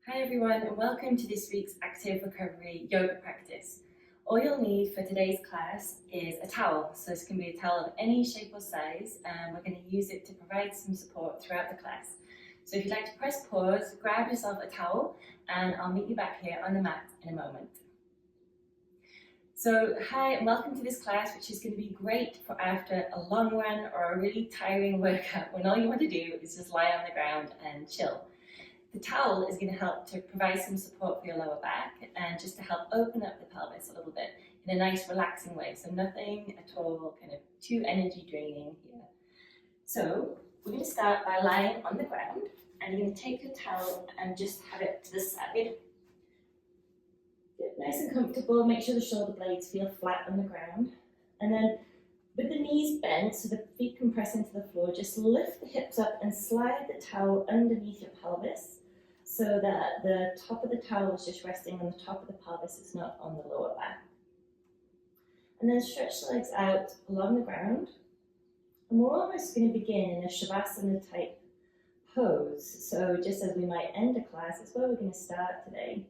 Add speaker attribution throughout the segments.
Speaker 1: Hi everyone and welcome to this week's Active Recovery Yoga practice. All you'll need for today's class is a towel. So this can be a towel of any shape or size and we're going to use it to provide some support throughout the class. So if you'd like to press pause, grab yourself a towel and I'll meet you back here on the mat in a moment. So hi and welcome to this class, which is going to be great for after a long run or a really tiring workout when all you want to do is just lie on the ground and chill. The towel is going to help to provide some support for your lower back and just to help open up the pelvis a little bit in a nice relaxing way. So nothing at all kind of too energy draining here. So we're going to start by lying on the ground and you're going to take your towel and just have it to the side. Get nice and comfortable, make sure the shoulder blades feel flat on the ground. And then with the knees bent so the feet can press into the floor, just lift the hips up and slide the towel underneath your pelvis so that the top of the towel is just resting on the top of the pelvis, it's not on the lower back. And then stretch the legs out along the ground. And we're almost going to begin in a Shavasana type pose. So just as we might end a class, it's where we're going to start today.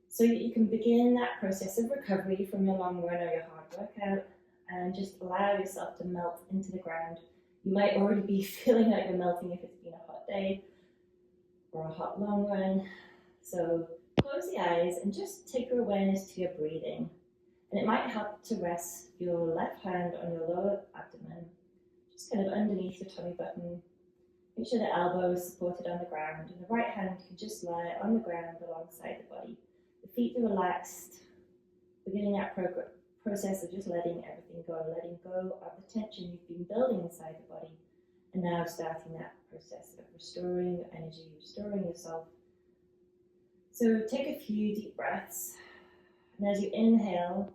Speaker 1: So you can begin that process of recovery from your long run or your hard workout and just allow yourself to melt into the ground. You might already be feeling like you're melting if it's been a hot day or a hot long run. So close the eyes and just take your awareness to your breathing. And it might help to rest your left hand on your lower abdomen, just kind of underneath your tummy button. Make sure the elbow is supported on the ground and the right hand can just lie on the ground alongside the body. The feet are relaxed, beginning that process of just letting everything go, letting go of the tension you've been building inside the body, and now starting that process of restoring your energy, restoring yourself. So take a few deep breaths, and as you inhale,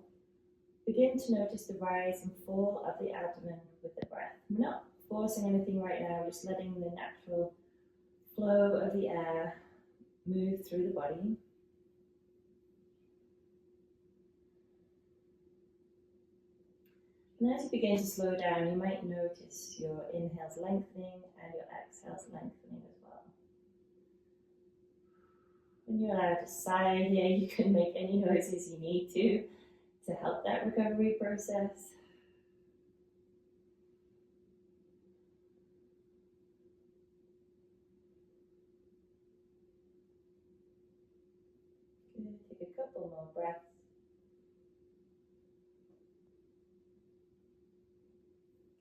Speaker 1: begin to notice the rise and fall of the abdomen with the breath. We're not forcing anything right now, we're just letting the natural flow of the air move through the body. And as you begin to slow down, you might notice your inhales lengthening and your exhales lengthening as well. When you're allowed to sigh here, you can make any noises you need to help that recovery process. Good. Take a couple more breaths.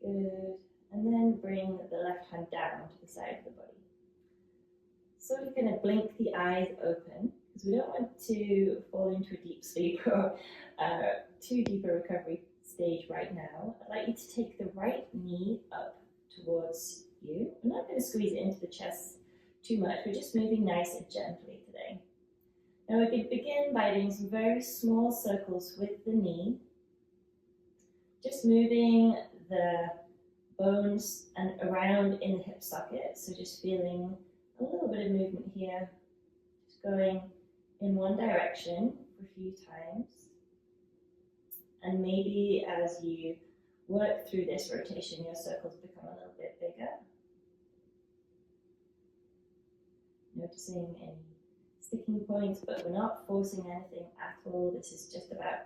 Speaker 1: Good. And then bring the left hand down to the side of the body. So you're going to blink the eyes open because we don't want to fall into a deep sleep or too deep a recovery stage right now. I'd like you to take the right knee up towards you. I'm not going to squeeze it into the chest too much. We're just moving nice and gently today. Now we can begin by doing some very small circles with the knee. Just moving the bones and around in the hip socket, so just feeling a little bit of movement here, just going in one direction for a few times, and maybe as you work through this rotation your circles become a little bit bigger. Noticing any sticking points, but we're not forcing anything at all. This is just about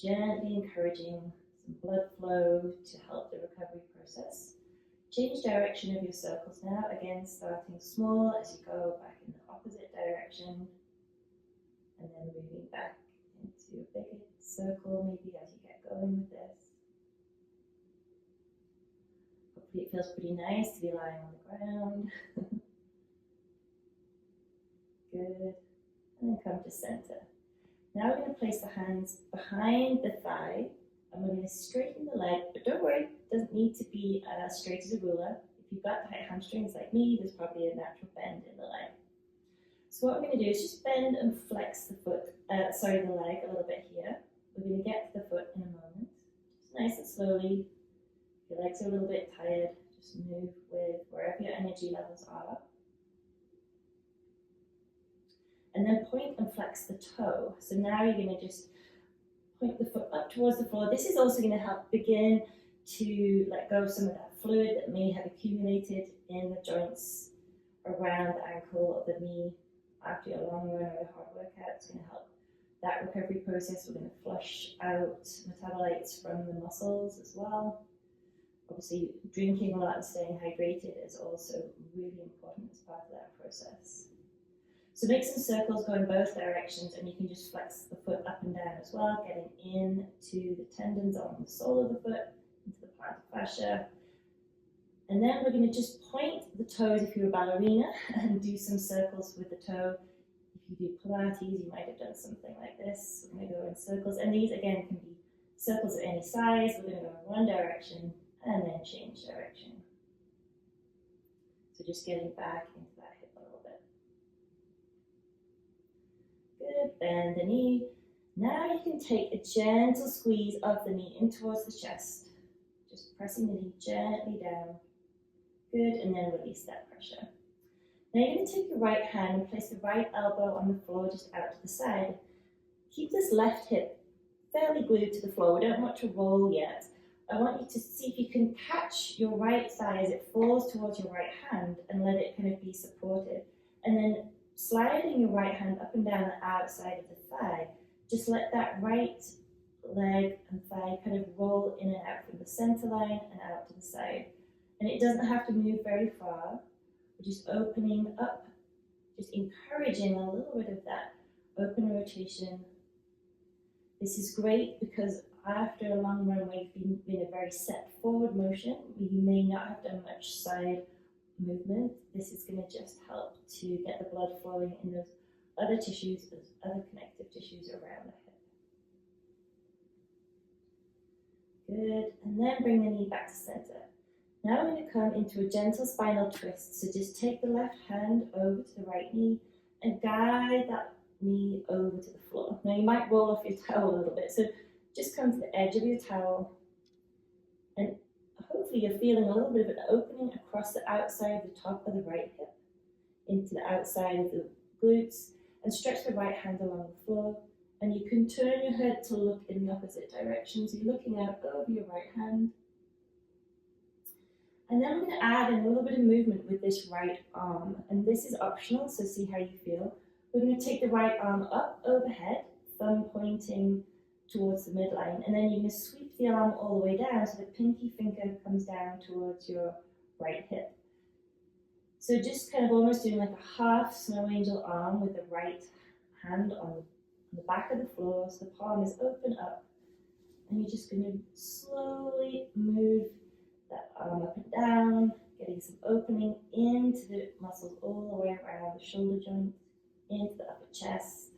Speaker 1: gently encouraging some blood flow to help the recovery process. Change direction of your circles now, again starting small as you go back in the opposite direction and then moving back into a bigger circle maybe as you get going with this. Hopefully it feels pretty nice to be lying on the ground. Good. And then come to center. Now we're going to place the hands behind the thigh and we're going to straighten the leg, but don't worry, it doesn't need to be straight as a ruler. If you've got tight hamstrings like me, there's probably a natural bend in the leg. So what we're going to do is just bend and flex the the leg a little bit here. We're going to get to the foot in a moment. Just nice and slowly. If your legs are a little bit tired, just move with wherever your energy levels are. And then point and flex the toe. So now you're going to just point the foot up towards the floor. This is also going to help begin to let go of some of that fluid that may have accumulated in the joints around the ankle or the knee after your long run or a hard workout. It's going to help that recovery process. We're going to flush out metabolites from the muscles as well. Obviously, drinking a lot and staying hydrated is also really important as part of that process. So make some circles go in both directions, and you can just flex the foot up and down as well, getting into the tendons on the sole of the foot, into the plantar fascia. And then we're going to just point the toes if you're a ballerina and do some circles with the toe. If you do Pilates, you might have done something like this. We're going to go in circles, and these again can be circles of any size. We're going to go in one direction and then change direction. So just getting back into that hip a little bit. Good, bend the knee. Now you can take a gentle squeeze of the knee in towards the chest. Just pressing the knee gently down. Good, and then release that pressure. Now you're going to take your right hand and place the right elbow on the floor just out to the side. Keep this left hip fairly glued to the floor. We don't want to roll yet. I want you to see if you can catch your right thigh as it falls towards your right hand and let it kind of be supported. And then sliding your right hand up and down the outside of the thigh, just let that right leg and thigh kind of roll in and out from the center line and out to the side. And it doesn't have to move very far. We're just opening up, just encouraging a little bit of that open rotation. This is great because after a long run where you've been in a very set forward motion, you may not have done much side movement. This is going to just help to get the blood flowing in those other tissues, those other connective tissues around the hip. Good, and then bring the knee back to center. Now we're going to come into a gentle spinal twist. So just take the left hand over to the right knee and guide that knee over to the floor. Now you might roll off your towel a little bit. So just come to the edge of your towel, and hopefully you're feeling a little bit of an opening across the outside of the top of the right hip into the outside of the glutes, and stretch the right hand along the floor. And you can turn your head to look in the opposite direction. So you're looking out over your right hand. And then we're going to add in a little bit of movement with this right arm. And this is optional, so see how you feel. We're going to take the right arm up overhead, thumb pointing towards the midline, and then you're going to sweep the arm all the way down so the pinky finger comes down towards your right hip. So just kind of almost doing like a half snow angel arm with the right hand on the back of the floor, so the palm is open up, and you're just going to slowly move that arm up and down, getting some opening into the muscles all the way around the shoulder joint, into the upper chest,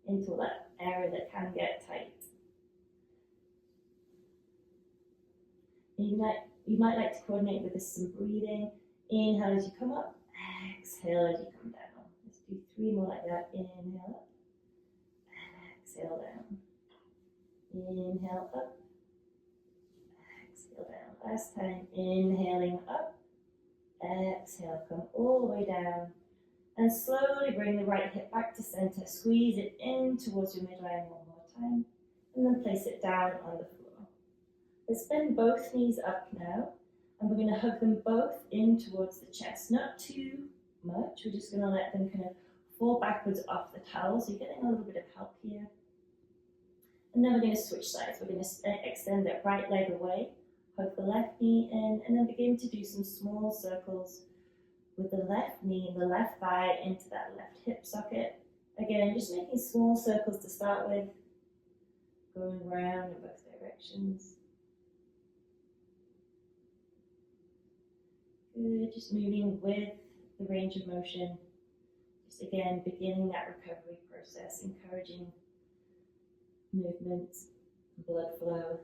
Speaker 1: into that area that can get tight. You might like to coordinate with this some breathing. Inhale as you come up, exhale as you come down. Let's do 3 more like that. Inhale up, exhale down. Inhale up, exhale down. Last time, inhaling up, exhale, come all the way down. And slowly bring the right hip back to center. Squeeze it in towards your midline one more time. And then place it down on the floor. Let's bend both knees up now. And we're going to hug them both in towards the chest. Not too much. We're just going to let them kind of fall backwards off the towel. So you're getting a little bit of help here. And then we're going to switch sides. We're going to extend that right leg away. Hug the left knee in. And then begin to do some small circles with the left knee and the left thigh into that left hip socket. Again, just making small circles to start with, going around in both directions. Good, just moving with the range of motion. Just again, beginning that recovery process, encouraging movement, blood flow.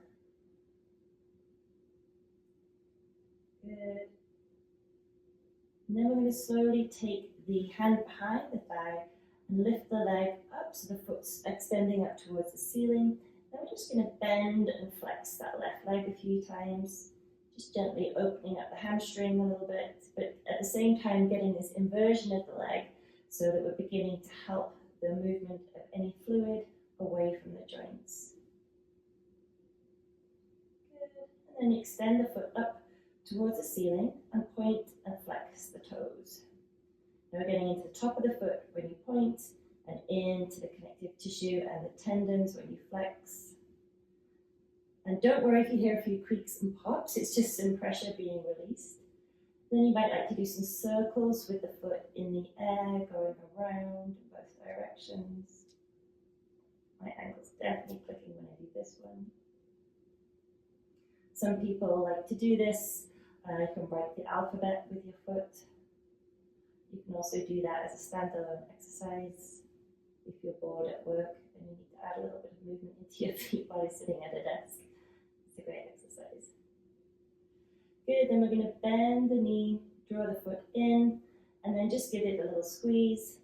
Speaker 1: Good. And then we're going to slowly take the hand behind the thigh and lift the leg up so the foot's extending up towards the ceiling. Then we're just going to bend and flex that left leg a few times, just gently opening up the hamstring a little bit, but at the same time getting this inversion of the leg so that we're beginning to help the movement of any fluid away from the joints. Good. And then extend the foot up towards the ceiling and point and flex the toes. Now we're getting into the top of the foot when you point and into the connective tissue and the tendons when you flex. And don't worry if you hear a few creaks and pops, it's just some pressure being released. Then you might like to do some circles with the foot in the air, going around in both directions. My ankle's definitely clicking when I do this one. Some people like to do this. You can write the alphabet with your foot. You can also do that as a standalone exercise if you're bored at work and you need to add a little bit of movement into your feet while you're sitting at a desk. It's a great exercise. Good, then we're going to bend the knee, draw the foot in, and then just give it a little squeeze.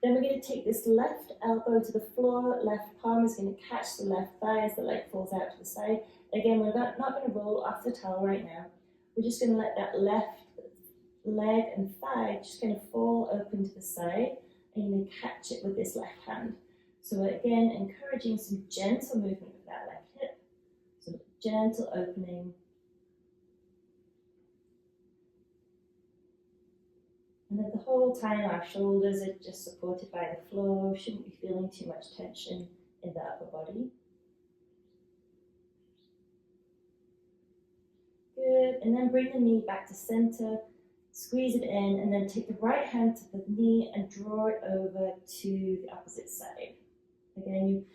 Speaker 1: Then we're going to take this left elbow to the floor, left palm is going to catch the left thigh as the leg falls out to the side. Again, we're not going to roll off the towel right now. We're just going to let that left leg and thigh just kind of fall open to the side, and you're going to catch it with this left hand. So we're again encouraging some gentle movement with that left hip, some gentle opening. And then the whole time our shoulders are just supported by the floor. We shouldn't be feeling too much tension in the upper body. Good, and then bring the knee back to center, squeeze it in, and then take the right hand to the knee and draw it over to the opposite side. Again,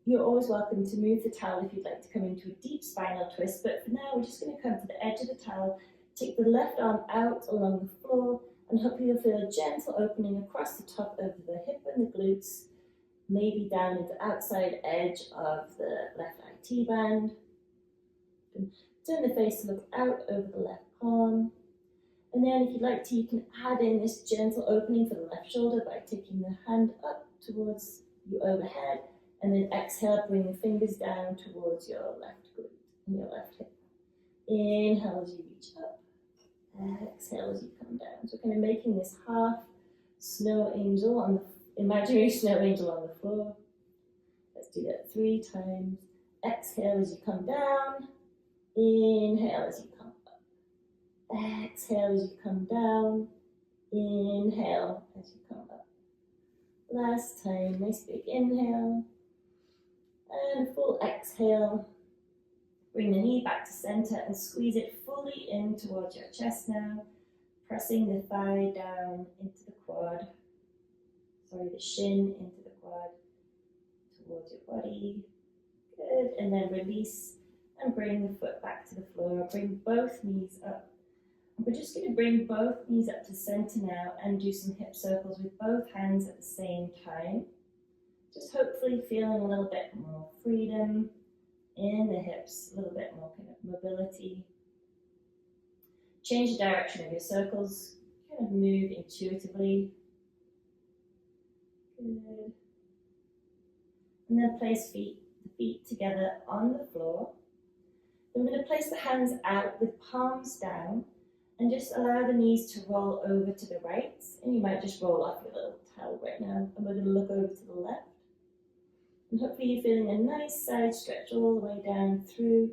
Speaker 1: you're always welcome to move the towel if you'd like to come into a deep spinal twist, but for now we're just going to come to the edge of the towel, take the left arm out along the floor, and hopefully you'll feel a gentle opening across the top of the hip and the glutes, maybe down into the outside edge of the left IT band. And turn the face to look out over the left palm. And then if you'd like to, you can add in this gentle opening for the left shoulder by taking the hand up towards you overhead, and then exhale, bring the fingers down towards your left glute and your left hip. Inhale as you reach up. Exhale as you come down. So kind of making this half snow angel on the imaginary snow angel on the floor. Let's do that 3 times. Exhale as you come down. Inhale as you come up. Exhale as you come down. Inhale as you come up. Last time, nice big inhale. And a full exhale. Bring the knee back to center and squeeze it fully in towards your chest now, pressing the thigh down into the quad. The shin into the quad, towards your body. Good, and then release and bring the foot back to the floor. Bring both knees up. And we're just going to bring both knees up to center now and do some hip circles with both hands at the same time. Just hopefully feeling a little bit more freedom in the hips, a little bit more kind of mobility. Change the direction of your circles, kind of move intuitively. Good. And then place the feet together on the floor. Then we're going to place the hands out with palms down and just allow the knees to roll over to the right. And you might just roll off your little towel right now. And we're going to look over to the left. And hopefully you're feeling a nice side stretch all the way down through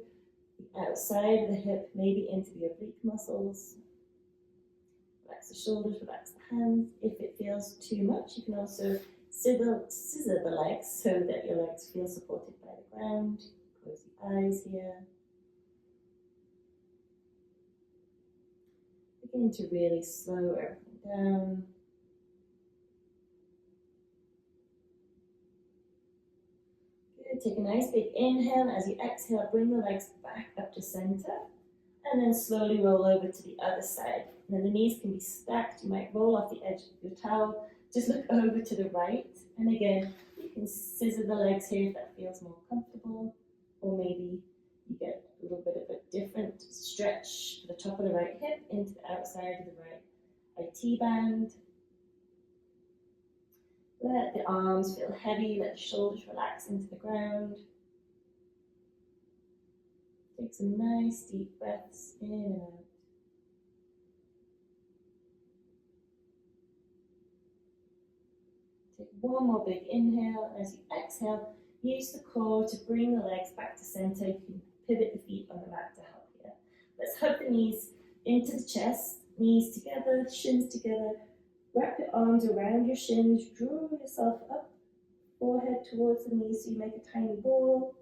Speaker 1: the outside of the hip, maybe into the oblique muscles. Relax the shoulders, relax the hands. If it feels too much, you can also scissor the legs so that your legs feel supported by the ground. Close the eyes here. Begin to really slow everything down. Take a nice big inhale. As you exhale, bring the legs back up to center and then slowly roll over to the other side. And then the knees can be stacked. You might roll off the edge of your towel. Just look over to the right. And again, you can scissor the legs here if that feels more comfortable. Or maybe you get a little bit of a different stretch for the top of the right hip into the outside of the right IT band. Let the arms feel heavy, let the shoulders relax into the ground. Take some nice deep breaths in and out. Take one more big inhale. As you exhale, use the core to bring the legs back to center. You can pivot the feet on the mat to help here. Let's hug the knees into the chest, knees together, shins together. Wrap your arms around your shins, draw yourself up, forehead towards the knees so you make a tiny ball.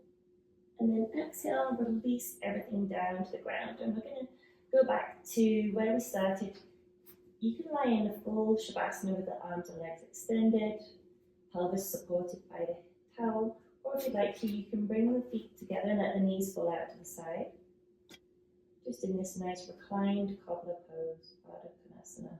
Speaker 1: And then exhale, release everything down to the ground. And we're going to go back to where we started. You can lie in a full Shavasana with the arms and legs extended, pelvis supported by the towel. Or if you'd like to, you can bring the feet together and let the knees fall out to the side. Just in this nice reclined cobbler pose, Ardha Konasana.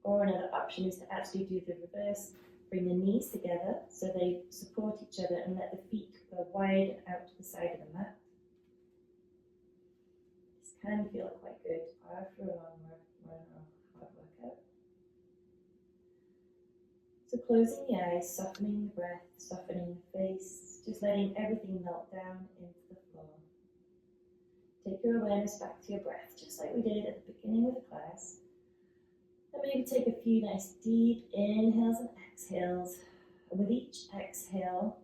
Speaker 1: Or another option is to actually do the reverse. Bring the knees together so they support each other and let the feet go wide out to the side of the mat. This can feel quite good after a long run or hard workout. So closing the eyes, softening the breath, softening the face, just letting everything melt down into the floor. Take your awareness back to your breath, just like we did at the beginning of the class. And maybe take a few nice deep inhales and exhales. And with each exhale,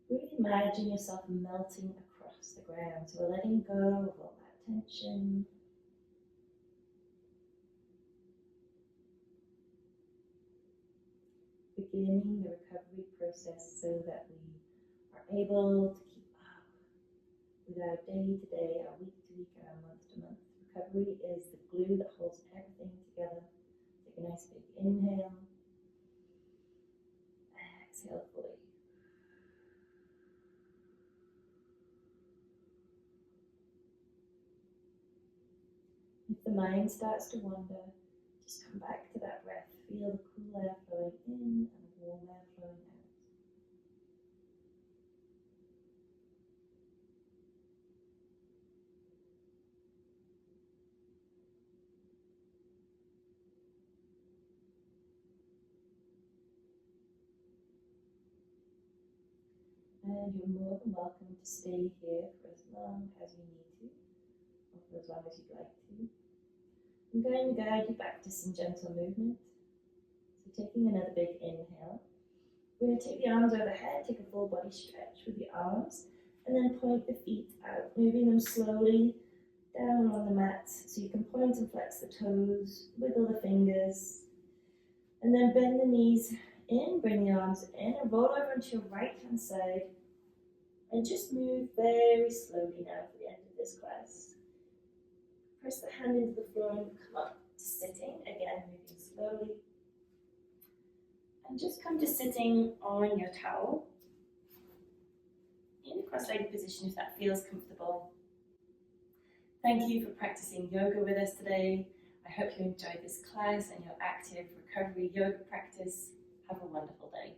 Speaker 1: really imagine yourself melting across the ground. So we're letting go of all that tension. Beginning the recovery process so that we are able to keep up with our day-to-day, our week-to-week, and our month-to-month. Recovery is the glue that holds everything together. Take a nice big inhale. Exhale fully. If the mind starts to wander, just come back to that breath. Feel the cool air flowing in and the warm air flowing out. And you're more than welcome to stay here for as long as you need to, or for as long as you'd like to. I'm going to guide you back to some gentle movement. So taking another big inhale. We're going to take the arms overhead, take a full body stretch with the arms, and then point the feet out, moving them slowly down on the mat. So you can point and flex the toes, wiggle the fingers, and then bend the knees in, bring the arms in, and roll over onto your right hand side. And just move very slowly now for the end of this class. Press the hand into the floor and come up to sitting, again moving slowly. And just come to sitting on your towel in a cross-legged position if that feels comfortable. Thank you for practicing yoga with us today. I hope you enjoyed this class and your active recovery yoga practice. Have a wonderful day.